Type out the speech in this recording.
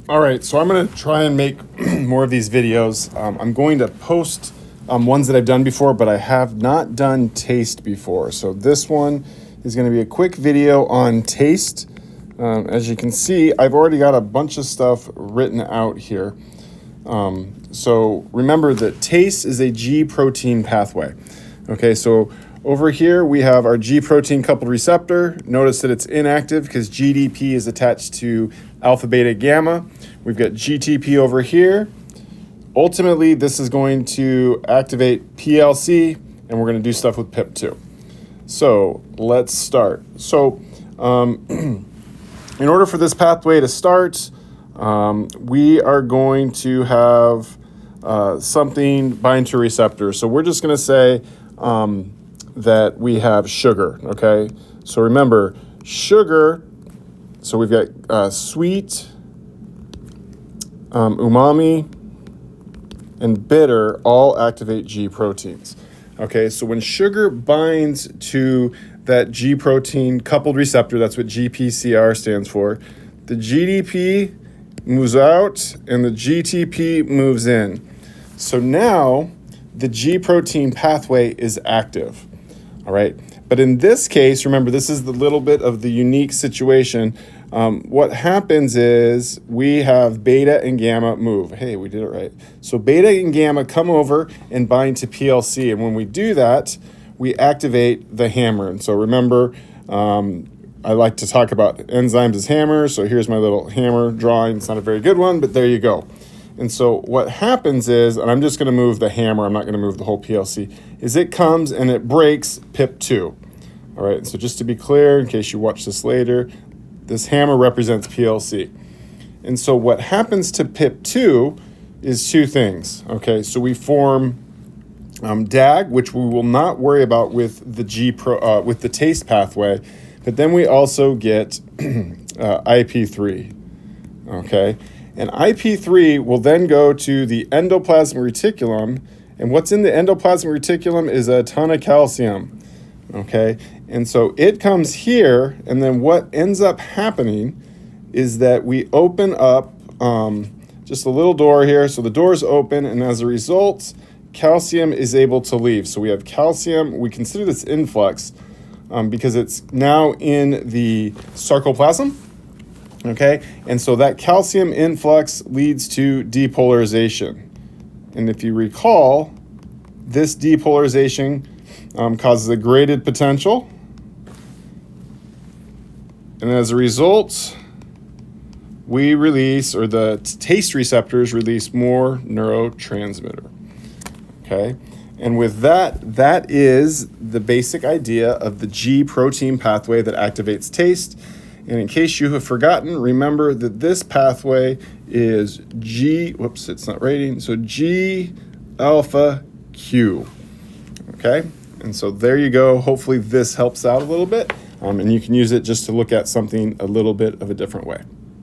All right, so I'm going to try and make more of these videos. I'm going to post ones that I've done before, but I have not done taste before. So this one is going to be a quick video on taste. As you can see, I've already got a bunch of stuff written out here. So remember that taste is a G protein pathway. Okay, so over here we have our G protein coupled receptor. Notice that it's inactive because GDP is attached to alpha, beta, gamma. We've got GTP over here. Ultimately, this is going to activate PLC, and we're going to do stuff with PIP2. So let's start. So in order for this pathway to start, we are going to have something bind to receptor. So we're just going to say that we have sugar, okay? So remember, sugar, so we've got sweet, umami, and bitter all activate G proteins. Okay, so when sugar binds to that G protein coupled receptor, that's what GPCR stands for, the GDP moves out and the GTP moves in. So now the G protein pathway is active. All right, but in this case, remember, this is the little bit of the unique situation. What happens is we have beta and gamma move. Hey, we did it right. So beta and gamma come over and bind to PLC. And when we do that, we activate the hammer. And so remember, I like to talk about enzymes as hammers. So here's my little hammer drawing. It's not a very good one, but there you go. And so what happens is, and I'm just going to move the hammer, I'm not going to move the whole PLC, is it comes and it breaks PIP2. All right, so just to be clear, in case you watch this later, this hammer represents PLC. And so what happens to PIP2 is two things. Okay, so we form DAG, which we will not worry about with the with the taste pathway, but then we also get IP3. Okay, and IP3 will then go to the endoplasmic reticulum, and what's in the endoplasmic reticulum is a ton of calcium. Okay, and so it comes here, and then what ends up happening is that we open up just a little door here. So the door is open, and as a result, calcium is able to leave. So we have calcium. We consider this influx because it's now in the sarcoplasm. Okay, and so that calcium influx leads to depolarization. And if you recall, this depolarization causes a graded potential. And as a result, we release, or the taste receptors release more neurotransmitter. Okay, and with that, that is the basic idea of the G protein pathway that activates taste. And in case you have forgotten, remember that this pathway is it's not rating, so G alpha Q. Okay, and so there you go. Hopefully this helps out a little bit, and you can use it just to look at something a little bit of a different way.